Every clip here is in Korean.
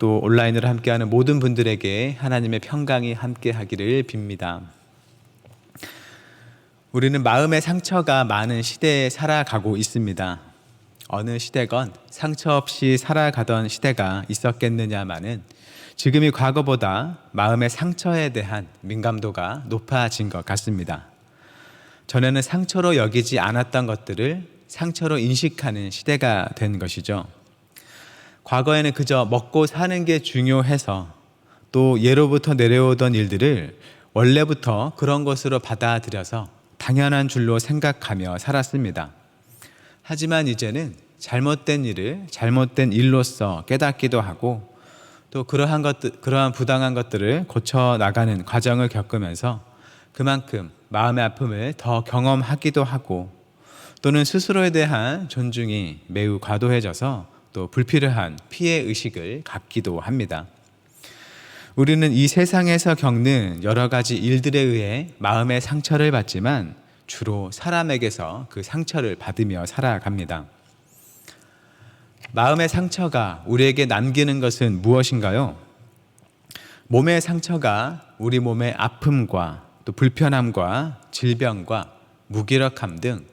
또 온라인으로 함께하는 모든 분들에게 하나님의 평강이 함께하기를 빕니다. 우리는 마음의 상처가 많은 시대에 살아가고 있습니다. 어느 시대건 상처 없이 살아가던 시대가 있었겠느냐마는 지금이 과거보다 마음의 상처에 대한 민감도가 높아진 것 같습니다. 전에는 상처로 여기지 않았던 것들을 상처로 인식하는 시대가 된 것이죠. 과거에는 그저 먹고 사는 게 중요해서 또 예로부터 내려오던 일들을 원래부터 그런 것으로 받아들여서 당연한 줄로 생각하며 살았습니다. 하지만 이제는 잘못된 일을 잘못된 일로서 깨닫기도 하고 또 그러한 부당한 것들을 고쳐 나가는 과정을 겪으면서 그만큼 마음의 아픔을 더 경험하기도 하고 또는 스스로에 대한 존중이 매우 과도해져서 또 불필요한 피해 의식을 갖기도 합니다. 우리는 이 세상에서 겪는 여러 가지 일들에 의해 마음의 상처를 받지만 주로 사람에게서 그 상처를 받으며 살아갑니다. 마음의 상처가 우리에게 남기는 것은 무엇인가요? 몸의 상처가 우리 몸의 아픔과 또 불편함과 질병과 무기력함 등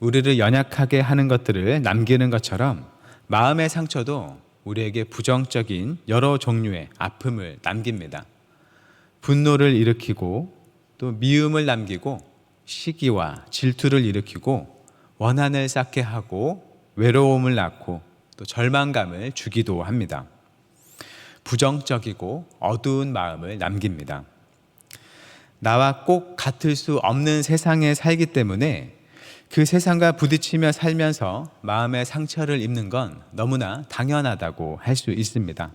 우리를 연약하게 하는 것들을 남기는 것처럼 마음의 상처도 우리에게 부정적인 여러 종류의 아픔을 남깁니다. 분노를 일으키고 또 미움을 남기고 시기와 질투를 일으키고 원한을 쌓게 하고 외로움을 낳고 또 절망감을 주기도 합니다. 부정적이고 어두운 마음을 남깁니다. 나와 꼭 같을 수 없는 세상에 살기 때문에 그 세상과 부딪히며 살면서 마음의 상처를 입는 건 너무나 당연하다고 할 수 있습니다.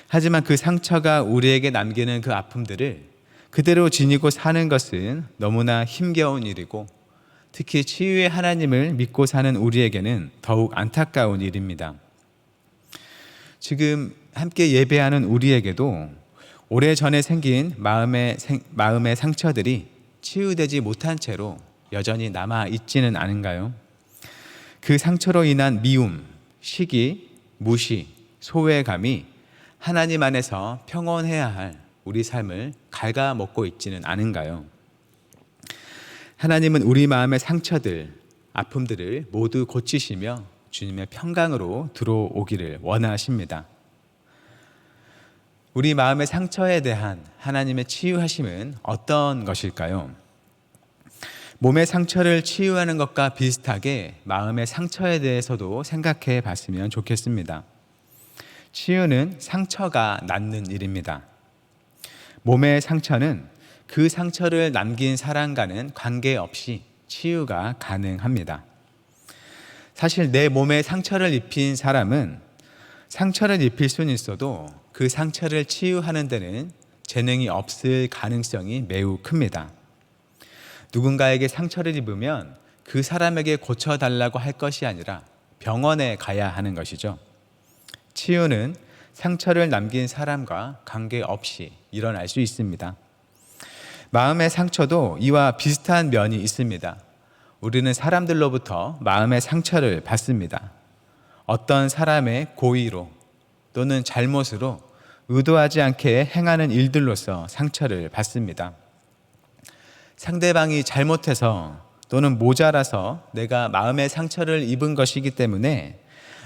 하지만 그 상처가 우리에게 남기는 그 아픔들을 그대로 지니고 사는 것은 너무나 힘겨운 일이고 특히 치유의 하나님을 믿고 사는 우리에게는 더욱 안타까운 일입니다. 지금 함께 예배하는 우리에게도 오래전에 생긴 마음의 상처들이 치유되지 못한 채로 여전히 남아있지는 않은가요? 그 상처로 인한 미움, 시기, 무시, 소외감이 하나님 안에서 평온해야 할 우리 삶을 갉아먹고 있지는 않은가요? 하나님은 우리 마음의 상처들, 아픔들을 모두 고치시며 주님의 평강으로 들어오기를 원하십니다. 우리 마음의 상처에 대한 하나님의 치유하심은 어떤 것일까요? 몸의 상처를 치유하는 것과 비슷하게 마음의 상처에 대해서도 생각해 봤으면 좋겠습니다. 치유는 상처가 낫는 일입니다. 몸의 상처는 그 상처를 남긴 사람과는 관계없이 치유가 가능합니다. 사실 내 몸에 상처를 입힌 사람은 상처를 입힐 수는 있어도 그 상처를 치유하는 데는 재능이 없을 가능성이 매우 큽니다. 누군가에게 상처를 입으면 그 사람에게 고쳐달라고 할 것이 아니라 병원에 가야 하는 것이죠. 치유는 상처를 남긴 사람과 관계없이 일어날 수 있습니다. 마음의 상처도 이와 비슷한 면이 있습니다. 우리는 사람들로부터 마음의 상처를 받습니다. 어떤 사람의 고의로 또는 잘못으로 의도하지 않게 행하는 일들로서 상처를 받습니다. 상대방이 잘못해서 또는 모자라서 내가 마음의 상처를 입은 것이기 때문에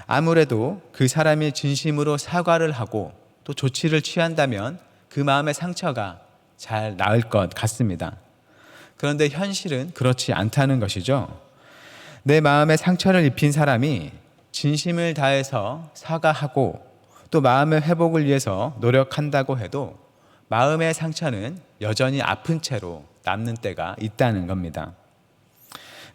아무래도 그 사람이 진심으로 사과를 하고 또 조치를 취한다면 그 마음의 상처가 잘 나을 것 같습니다. 그런데 현실은 그렇지 않다는 것이죠. 내 마음에 상처를 입힌 사람이 진심을 다해서 사과하고 또 마음의 회복을 위해서 노력한다고 해도 마음의 상처는 여전히 아픈 채로 남는 때가 있다는 겁니다.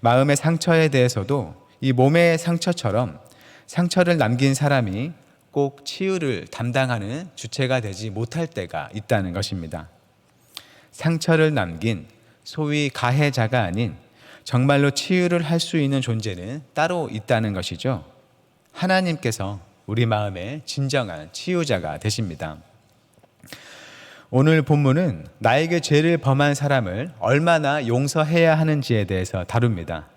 마음의 상처에 대해서도 이 몸의 상처처럼 상처를 남긴 사람이 꼭 치유를 담당하는 주체가 되지 못할 때가 있다는 것입니다. 상처를 남긴 소위 가해자가 아닌 정말로 치유를 할 수 있는 존재는 따로 있다는 것이죠. 하나님께서 우리 마음의 진정한 치유자가 되십니다. 오늘 본문은 나에게 죄를 범한 사람을 얼마나 용서해야 하는지에 대해서 다룹니다.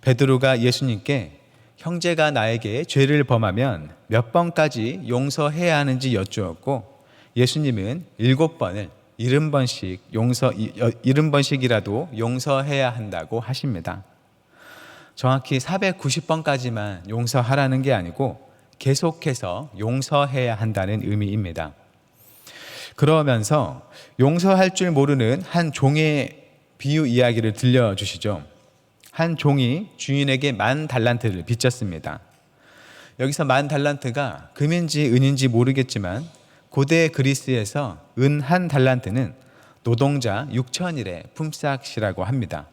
베드로가 예수님께 형제가 나에게 죄를 범하면 몇 번까지 용서해야 하는지 여쭈었고 예수님은 7번을 70번씩이라도 용서해야 한다고 하십니다. 정확히 490번까지만 용서하라는 게 아니고 계속해서 용서해야 한다는 의미입니다. 그러면서 용서할 줄 모르는 한 종의 비유 이야기를 들려주시죠. 한 종이 주인에게 10,000달란트를 빚졌습니다. 여기서 10,000달란트가 금인지 은인지 모르겠지만 고대 그리스에서 은 1달란트는 노동자 6,000일의 품삯이라고 합니다.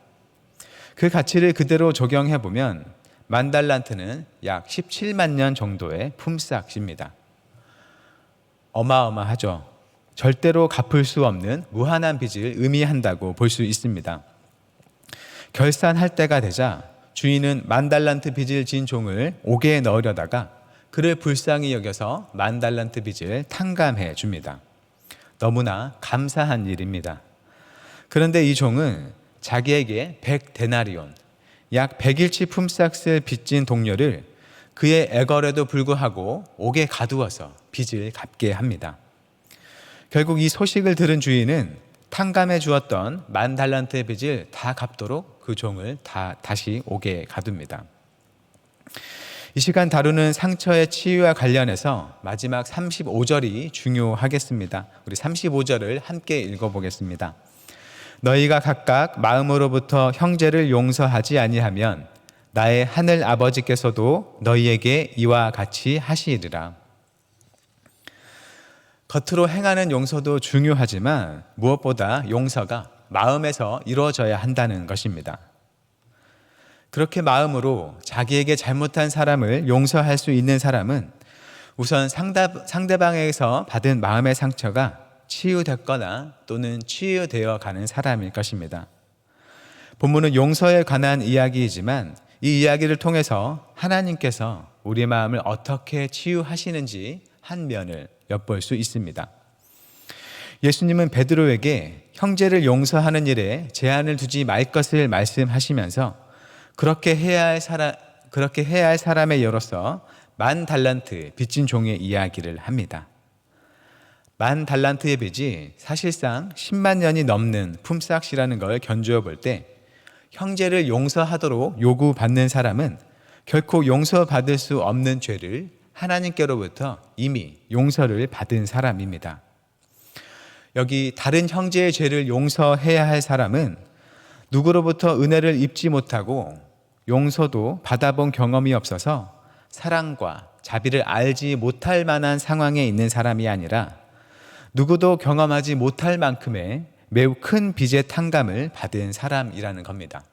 그 가치를 그대로 적용해보면 10,000달란트는 약 17만 년 정도의 품삯입니다. 어마어마하죠. 절대로 갚을 수 없는 무한한 빚을 의미한다고 볼 수 있습니다. 결산할 때가 되자 주인은 10,000달란트 빚을 진 종을 옥에 넣으려다가 그를 불쌍히 여겨서 10,000달란트 빚을 탕감해 줍니다. 너무나 감사한 일입니다. 그런데 이 종은 자기에게 100데나리온, 약 100일치 품삯을 빚진 동료를 그의 애걸에도 불구하고 옥에 가두어서 빚을 갚게 합니다. 결국 이 소식을 들은 주인은 탕감해 주었던 10,000달란트의 빚을 다 갚도록 그 종을 다시 옥에 가둡니다. 이 시간 다루는 상처의 치유와 관련해서 마지막 35절이 중요하겠습니다. 우리 35절을 함께 읽어보겠습니다. 너희가 각각 마음으로부터 형제를 용서하지 아니하면 나의 하늘 아버지께서도 너희에게 이와 같이 하시리라. 겉으로 행하는 용서도 중요하지만 무엇보다 용서가 마음에서 이루어져야 한다는 것입니다. 그렇게 마음으로 자기에게 잘못한 사람을 용서할 수 있는 사람은 우선 상대방에게서 받은 마음의 상처가 치유됐거나 또는 치유되어 가는 사람일 것입니다. 본문은 용서에 관한 이야기이지만 이 이야기를 통해서 하나님께서 우리 마음을 어떻게 치유하시는지 한 면을 엿볼 수 있습니다. 예수님은 베드로에게 형제를 용서하는 일에 제한을 두지 말 것을 말씀하시면서 그렇게 해야 할 사람의 여로서 10,000달란트 빚진 종의 이야기를 합니다. 10,000달란트의 빚이 사실상 10만 년이 넘는 품삯이라는 걸 견주어 볼 때 형제를 용서하도록 요구받는 사람은 결코 용서받을 수 없는 죄를 하나님께로부터 이미 용서를 받은 사람입니다. 여기 다른 형제의 죄를 용서해야 할 사람은 누구로부터 은혜를 입지 못하고 용서도 받아본 경험이 없어서 사랑과 자비를 알지 못할 만한 상황에 있는 사람이 아니라 누구도 경험하지 못할 만큼의 매우 큰 빚의 탕감을 받은 사람이라는 겁니다.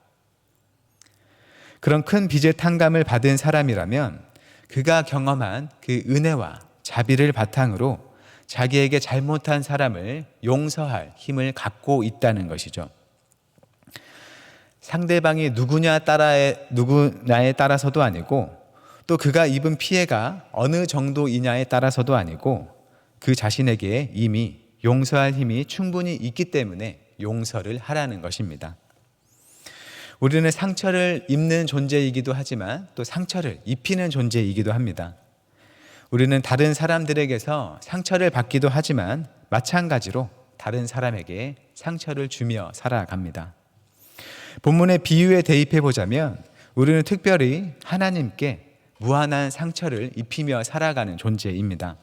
그런 큰 빚의 탕감을 받은 사람이라면 그가 경험한 그 은혜와 자비를 바탕으로 자기에게 잘못한 사람을 용서할 힘을 갖고 있다는 것이죠. 상대방이 누구냐에 따라서도 아니고 또 그가 입은 피해가 어느 정도이냐에 따라서도 아니고 그 자신에게 이미 용서할 힘이 충분히 있기 때문에 용서를 하라는 것입니다. 우리는 상처를 입는 존재이기도 하지만 또 상처를 입히는 존재이기도 합니다. 우리는 다른 사람들에게서 상처를 받기도 하지만 마찬가지로 다른 사람에게 상처를 주며 살아갑니다. 본문의 비유에 대입해 보자면 우리는 특별히 하나님께 무한한 상처를 입히며 살아가는 존재입니다.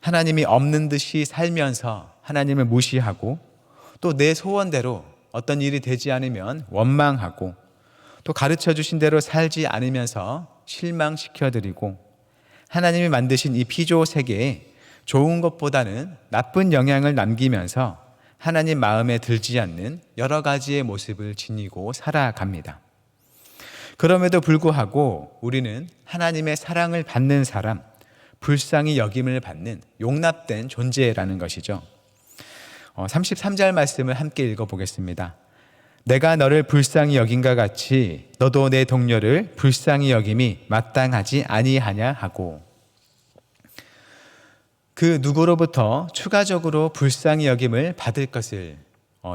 하나님이 없는 듯이 살면서 하나님을 무시하고 또 내 소원대로 어떤 일이 되지 않으면 원망하고 또 가르쳐 주신 대로 살지 않으면서 실망시켜드리고 하나님이 만드신 이 피조 세계에 좋은 것보다는 나쁜 영향을 남기면서 하나님 마음에 들지 않는 여러 가지의 모습을 지니고 살아갑니다. 그럼에도 불구하고 우리는 하나님의 사랑을 받는 사람, 불쌍히 여김을 받는 용납된 존재라는 것이죠. 33절 말씀을 함께 읽어보겠습니다. 내가 너를 불쌍히 여긴과 같이 너도 내 동료를 불쌍히 여김이 마땅하지 아니하냐 하고, 그 누구로부터 추가적으로 불쌍히 여김을 받을 것을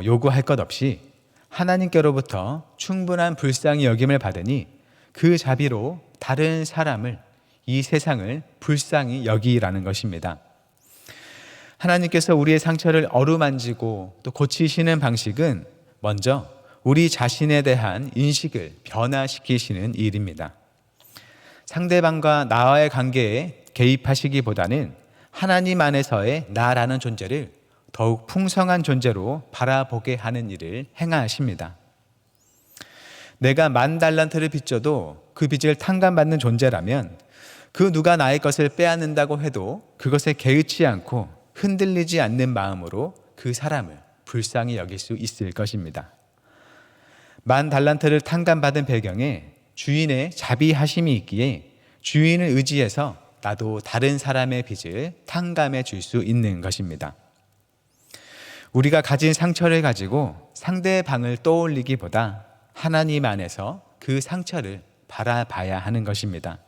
요구할 것 없이 하나님께로부터 충분한 불쌍히 여김을 받으니 그 자비로 다른 사람을, 이 세상을 불쌍히 여기라는 것입니다. 하나님께서 우리의 상처를 어루만지고 또 고치시는 방식은 먼저 우리 자신에 대한 인식을 변화시키시는 일입니다. 상대방과 나와의 관계에 개입하시기보다는 하나님 안에서의 나라는 존재를 더욱 풍성한 존재로 바라보게 하는 일을 행하십니다. 내가 10,000달란트를 빚져도 그 빚을 탕감받는 존재라면 그 누가 나의 것을 빼앗는다고 해도 그것에 개의치 않고 흔들리지 않는 마음으로 그 사람을 불쌍히 여길 수 있을 것입니다. 10,000달란트를 탕감받은 배경에 주인의 자비하심이 있기에 주인을 의지해서 나도 다른 사람의 빚을 탕감해 줄 수 있는 것입니다. 우리가 가진 상처를 가지고 상대방을 떠올리기보다 하나님 안에서 그 상처를 바라봐야 하는 것입니다.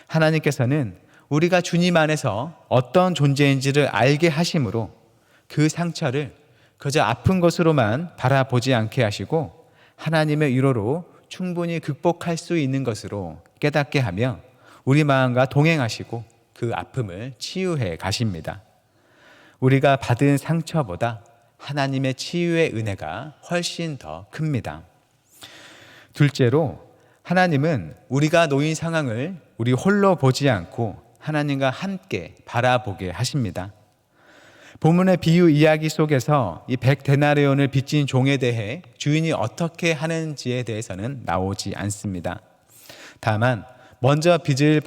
하나님께서는 우리가 주님 안에서 어떤 존재인지를 알게 하심으로 그 상처를 그저 아픈 것으로만 바라보지 않게 하시고 하나님의 위로로 충분히 극복할 수 있는 것으로 깨닫게 하며 우리 마음과 동행하시고 그 아픔을 치유해 가십니다. 우리가 받은 상처보다 하나님의 치유의 은혜가 훨씬 더 큽니다. 둘째로, 하나님은 우리가 놓인 상황을 우리 홀로 보지 않고 하나님과 함께 바라보게 하십니다. 본문의 비유 이야기 속에서 이 100데나리온을 빚진 종에 대해 주인이 어떻게 하는지에 대해서는 나오지 않습니다. 다만 먼저 빚을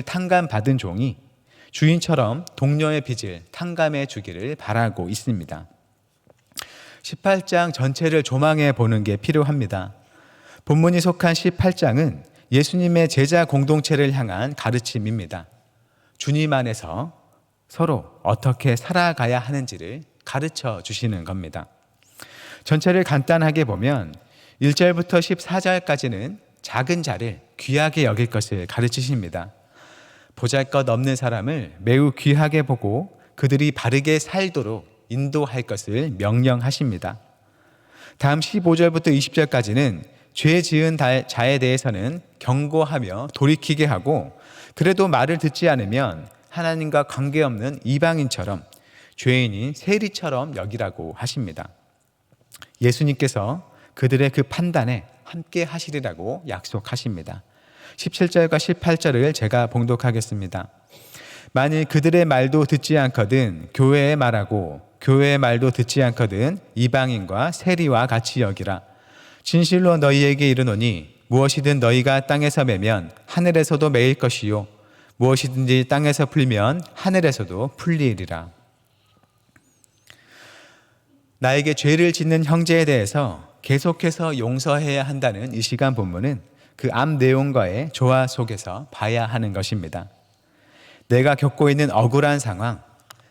탕감받은 종이 주인처럼 동료의 빚을 탕감해 주기를 바라고 있습니다. 18장 전체를 조망해 보는 게 필요합니다. 본문이 속한 18장은 예수님의 제자 공동체를 향한 가르침입니다. 주님 안에서 서로 어떻게 살아가야 하는지를 가르쳐 주시는 겁니다. 전체를 간단하게 보면 1절부터 14절까지는 작은 자를 귀하게 여길 것을 가르치십니다. 보잘것없는 사람을 매우 귀하게 보고 그들이 바르게 살도록 인도할 것을 명령하십니다. 다음 15절부터 20절까지는 죄 지은 자에 대해서는 경고하며 돌이키게 하고 그래도 말을 듣지 않으면 하나님과 관계없는 이방인처럼 죄인인 세리처럼 여기라고 하십니다. 예수님께서 그들의 그 판단에 함께 하시리라고 약속하십니다. 17절과 18절을 제가 봉독하겠습니다. 만일 그들의 말도 듣지 않거든 교회의 말하고 교회의 말도 듣지 않거든 이방인과 세리와 같이 여기라. 진실로 너희에게 이르노니 무엇이든 너희가 땅에서 매면 하늘에서도 매일 것이요 무엇이든지 땅에서 풀면 하늘에서도 풀리리라. 나에게 죄를 짓는 형제에 대해서 계속해서 용서해야 한다는 이 시간 본문은 그 앞 내용과의 조화 속에서 봐야 하는 것입니다. 내가 겪고 있는 억울한 상황,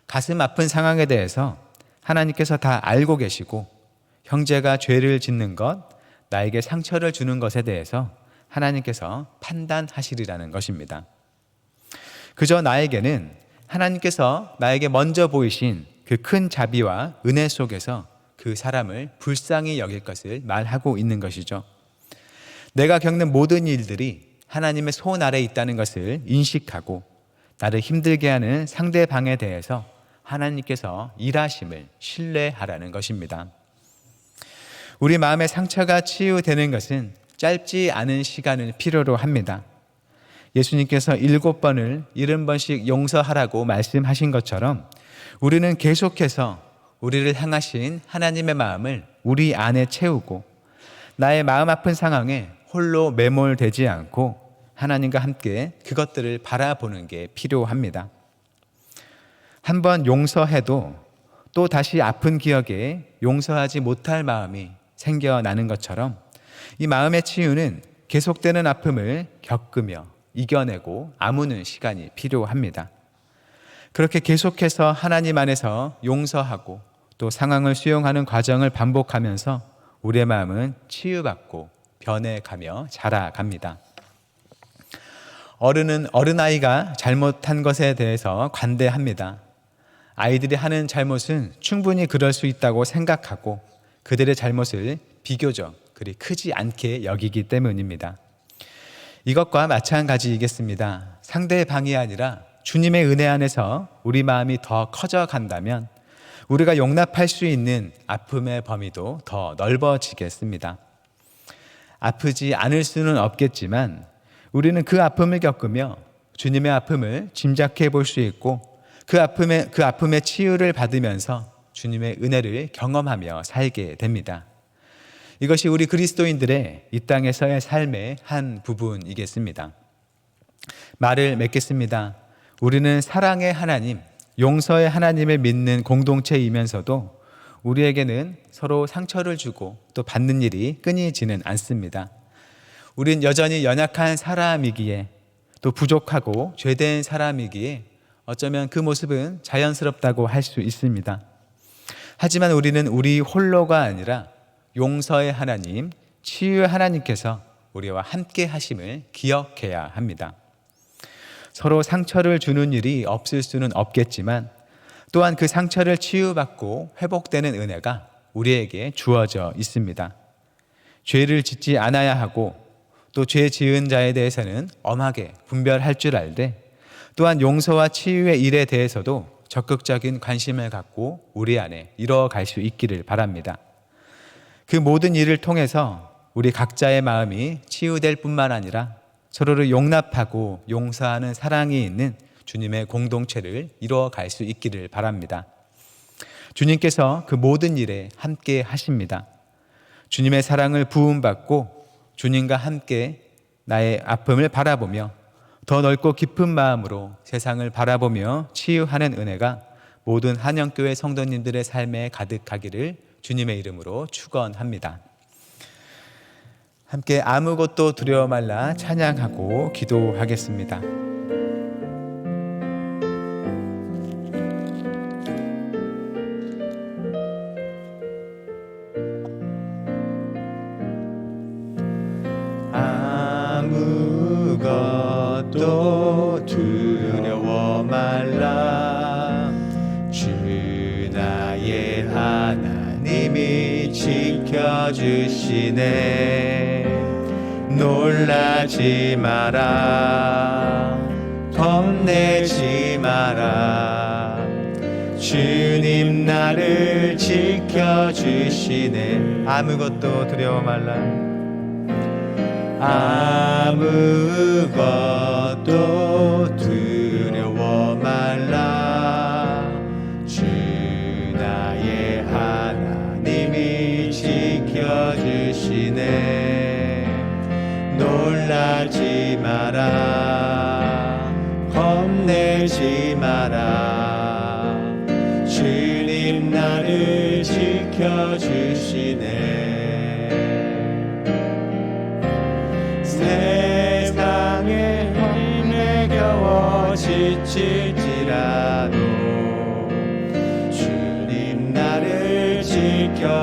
가슴 아픈 상황에 대해서 하나님께서 다 알고 계시고 형제가 죄를 짓는 것, 나에게 상처를 주는 것에 대해서 하나님께서 판단하시리라는 것입니다. 그저 나에게는 하나님께서 나에게 먼저 보이신 그 큰 자비와 은혜 속에서 그 사람을 불쌍히 여길 것을 말하고 있는 것이죠. 내가 겪는 모든 일들이 하나님의 손 아래에 있다는 것을 인식하고 나를 힘들게 하는 상대방에 대해서 하나님께서 일하심을 신뢰하라는 것입니다. 우리 마음의 상처가 치유되는 것은 짧지 않은 시간을 필요로 합니다. 예수님께서 7번을 70번씩 용서하라고 말씀하신 것처럼 우리는 계속해서 우리를 향하신 하나님의 마음을 우리 안에 채우고 나의 마음 아픈 상황에 홀로 매몰되지 않고 하나님과 함께 그것들을 바라보는 게 필요합니다. 한번 용서해도 또 다시 아픈 기억에 용서하지 못할 마음이 생겨나는 것처럼 이 마음의 치유는 계속되는 아픔을 겪으며 이겨내고 아무는 시간이 필요합니다. 그렇게 계속해서 하나님 안에서 용서하고 또 상황을 수용하는 과정을 반복하면서 우리의 마음은 치유받고 변해가며 자라갑니다. 어른은 어른아이가 잘못한 것에 대해서 관대합니다. 아이들이 하는 잘못은 충분히 그럴 수 있다고 생각하고 그들의 잘못을 비교적 그리 크지 않게 여기기 때문입니다. 이것과 마찬가지이겠습니다. 상대방이 아니라 주님의 은혜 안에서 우리 마음이 더 커져 간다면 우리가 용납할 수 있는 아픔의 범위도 더 넓어지겠습니다. 아프지 않을 수는 없겠지만 우리는 그 아픔을 겪으며 주님의 아픔을 짐작해 볼 수 있고 그 아픔의 치유를 받으면서 주님의 은혜를 경험하며 살게 됩니다. 이것이 우리 그리스도인들의 이 땅에서의 삶의 한 부분이겠습니다. 말을 맺겠습니다. 우리는 사랑의 하나님, 용서의 하나님을 믿는 공동체이면서도 우리에게는 서로 상처를 주고 또 받는 일이 끊이지는 않습니다. 우린 여전히 연약한 사람이기에 또 부족하고 죄된 사람이기에 어쩌면 그 모습은 자연스럽다고 할 수 있습니다. 하지만 우리는 우리 홀로가 아니라 용서의 하나님, 치유의 하나님께서 우리와 함께 하심을 기억해야 합니다. 서로 상처를 주는 일이 없을 수는 없겠지만 또한 그 상처를 치유받고 회복되는 은혜가 우리에게 주어져 있습니다. 죄를 짓지 않아야 하고 또 죄 지은 자에 대해서는 엄하게 분별할 줄 알되 또한 용서와 치유의 일에 대해서도 적극적인 관심을 갖고 우리 안에 이뤄갈 수 있기를 바랍니다. 그 모든 일을 통해서 우리 각자의 마음이 치유될 뿐만 아니라 서로를 용납하고 용서하는 사랑이 있는 주님의 공동체를 이뤄갈 수 있기를 바랍니다. 주님께서 그 모든 일에 함께 하십니다. 주님의 사랑을 부음받고 주님과 함께 나의 아픔을 바라보며 더 넓고 깊은 마음으로 세상을 바라보며 치유하는 은혜가 모든 한영교회 성도님들의 삶에 가득하기를 주님의 이름으로 축원합니다. 함께 아무것도 두려워 말라 찬양하고 기도하겠습니다. 아무것도 두려워 말라 주 나의 하나님이 지켜주시네 놀라지 마라 겁내지 마라 주님 나를 지켜주시네 아무것도 두려워 말라 아무것도 두려워 말라 주 나의 하나님이 지켜주시네 놀라지 마라 겁내지 마라 주님 나를 지켜주시네 세상의 힘에 겨워 지칠지라도 주님 나를 지켜주시네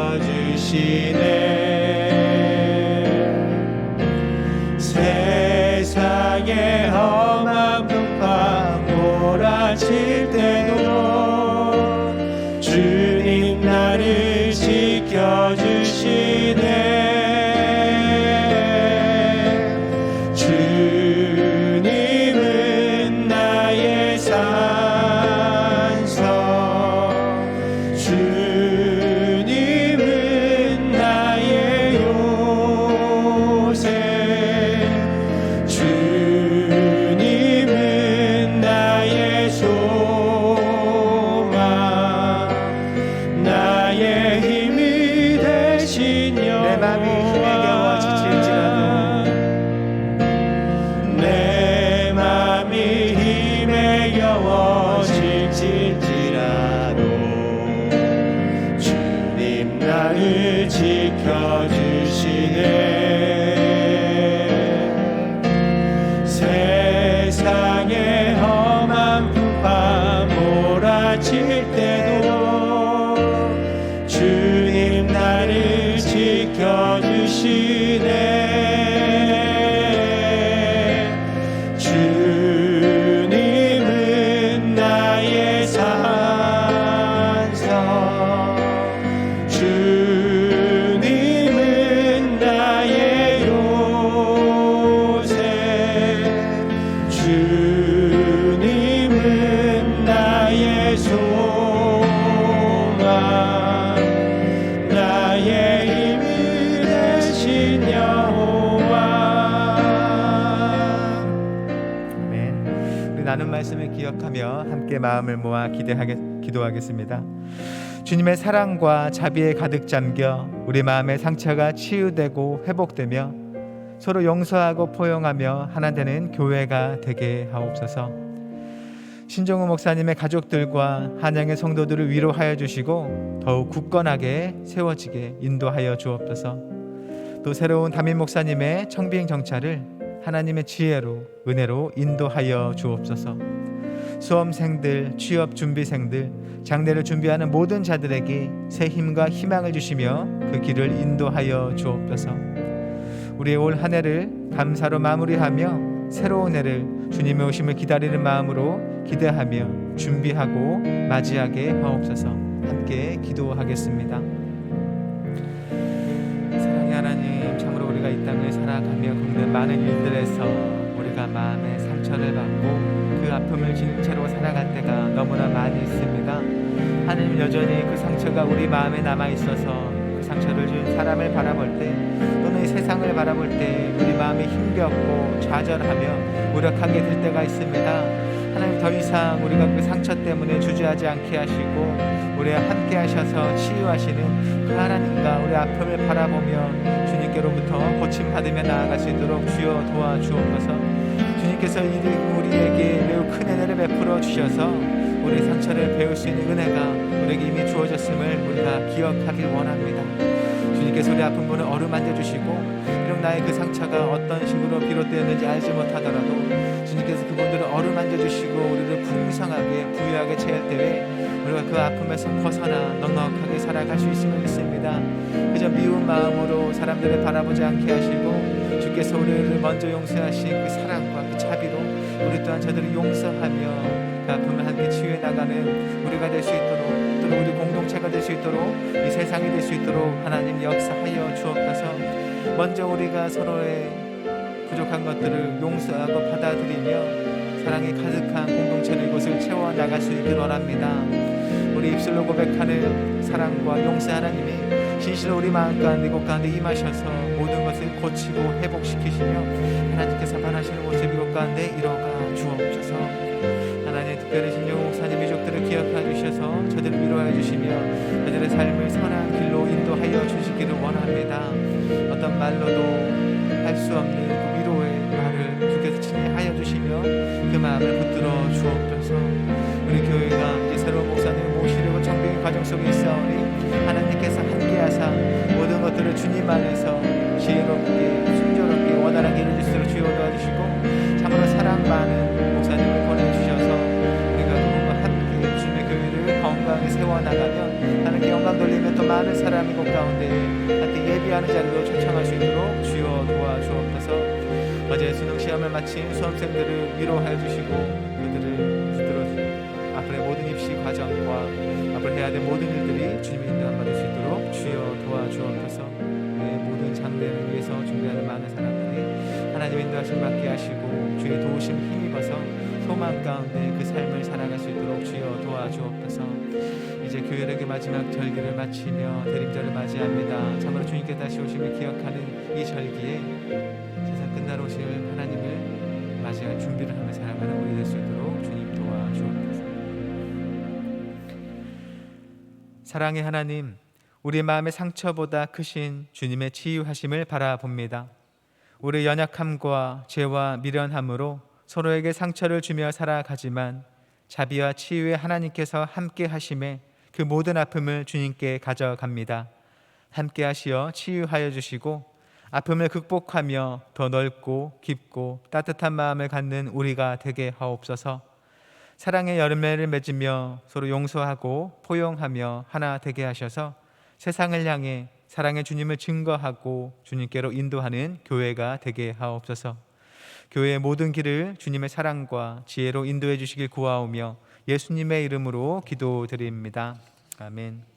세상의 험한 풍파 몰아칠 때도 주님 나를 지켜주시네 세상의 험한 풍파 몰아칠 때도 주님 나를 지켜주시네 주님은 나의 소망 나의 힘이 되신 여호와. 아멘. 우리 나눈 말씀을 기억하며 함께 마음을 모아 기도하겠습니다. 주님의 사랑과 자비에 가득 잠겨 우리 마음의 상처가 치유되고 회복되며 서로 용서하고 포용하며 하나 되는 교회가 되게 하옵소서. 신종우 목사님의 가족들과 한양의 성도들을 위로하여 주시고 더욱 굳건하게 세워지게 인도하여 주옵소서. 또 새로운 담임 목사님의 청빙 정찰을 하나님의 지혜로 은혜로 인도하여 주옵소서. 수험생들, 취업 준비생들, 장래를 준비하는 모든 자들에게 새 힘과 희망을 주시며 그 길을 인도하여 주옵소서. 우리의 올 한 해를 감사로 마무리하며 새로운 해를 주님의 오심을 기다리는 마음으로 기대하며 준비하고 맞이하게 하옵소서. 함께 기도하겠습니다. 사랑의 하나님, 참으로 우리가 이 땅을 살아가며 겪는 많은 일들에서 우리가 마음의 상처를 받고 그 아픔을 지닌 채로 살아갈 때가 너무나 많이 있습니다. 하나님, 여전히 그 상처가 우리 마음에 남아있어서 그 상처를 준 사람을 바라볼 때 또는 이 세상을 바라볼 때 우리 마음이 힘겹고 좌절하며 무력하게 될 때가 있습니다. 하나님, 더 이상 우리가 그 상처 때문에 주저하지 않게 하시고 우리와 함께 하셔서 치유하시는 그 하나님과 우리 아픔을 바라보며 주님께로부터 고침받으며 나아갈 수 있도록 주여 도와주옵소서. 주님께서 우리에게 매우 큰 은혜를 베풀어 주셔서 우리 상처를 배울 수 있는 은혜가 우리에게 이미 주어졌음을 우리가 기억하길 원합니다. 주님께서 우리 아픈 분을 어루만져 주시고 비록 나의 그 상처가 어떤 식으로 비롯되었는지 알지 못하더라도 주님께서 그분들을 어루만져 주시고 우리를 풍성하게 부유하게 채울 때에 우리가 그 아픔에서 벗어나 넉넉하게 살아갈 수 있음을 믿습니다. 그저 미운 마음으로 사람들을 바라보지 않게 하시고 주께서 우리를 먼저 용서하신 그 사랑과 그 자비로 우리 또한 저들을 용서하며 그 아픔을 함께 치유해 나가는 우리가 될 수 있도록 또는 우리 공동체가 될 수 있도록 이 세상이 될 수 있도록 하나님 역사하여 주옵소서. 먼저 우리가 서로의 부족한 것들을 용서하고 받아들이며 사랑이 가득한 공동체를 이곳을 채워나갈 수 있기를 원합니다. 우리 입술로 고백하는 사랑과 용서 하나님이 진실로 우리 마음 가운데 이곳 가운데 임하셔서 모든 것을 고치고 회복시키시며 하나님께서 반하시는 모습 이곳 가운데 이뤄가 주옵소서. 하나님, 특별히 신종우 목사님 유족들을 기억하여 주셔서 저들을 위로하여 주시며 저들의 삶을 선한 길로 인도하여 주시기를 원합니다. 어떤 말로도 할 수 없는 그 위로의 말을 주께서 친히 하여 주시며 그 마음을 붙들어 주옵소서. 우리 교회가 이제 새로운 목사님을 모시려고 청빙의 과정 속에 있사오니 하나님께서 함께하사 모든 것들을 주님 안에서 지혜롭게 순조롭게 원활하게 이루어질 수 있도록 주여 도와주시고 참으로 사랑 많은 목사님을 보내주셔서 우리가 그분과 함께 주님의 교회를 건강히 세워나가면 하나님께 영광 돌리며 또 많은 사람이 그 가운데 함께 예비하는 자리로 초청할 수 있도록 주여 도와주옵소서. 어제 수능 시험을 마친 수험생들을 위로하여 주시고 그들을 붙들어 앞으로의 모든 입시 과정과 앞으로 해야 될 모든 일들이 주님의 인도함 받을 수 있도록 주여 도와주옵소서. 모든 장래를 위해서 준비하는 많은 사람들이 하나님의 인도하심 받게 하시고 주의 도우심 힘입어서 소망 가운데 그 삶을 살아갈 수 있도록 주여 도와주옵소서. 이제 교회력의 마지막 절기를 마치며 대림절을 맞이합니다. 참으로 주님께 다시 오심을 기억하는 이 절기에 세상 끝나러 오실 하나님을 맞이할 준비를 하며 살아가는 우리 될 수 있도록 주님 도와주옵소서. 사랑의 하나님, 우리 마음의 상처보다 크신 주님의 치유하심을 바라봅니다. 우리의 연약함과 죄와 미련함으로 서로에게 상처를 주며 살아가지만 자비와 치유의 하나님께서 함께 하심에 그 모든 아픔을 주님께 가져갑니다. 함께 하시어 치유하여 주시고 아픔을 극복하며 더 넓고 깊고 따뜻한 마음을 갖는 우리가 되게 하옵소서. 사랑의 열매를 맺으며 서로 용서하고 포용하며 하나 되게 하셔서 세상을 향해 사랑의 주님을 증거하고 주님께로 인도하는 교회가 되게 하옵소서. 교회의 모든 길을 주님의 사랑과 지혜로 인도해 주시길 구하오며 예수님의 이름으로 기도드립니다. 아멘.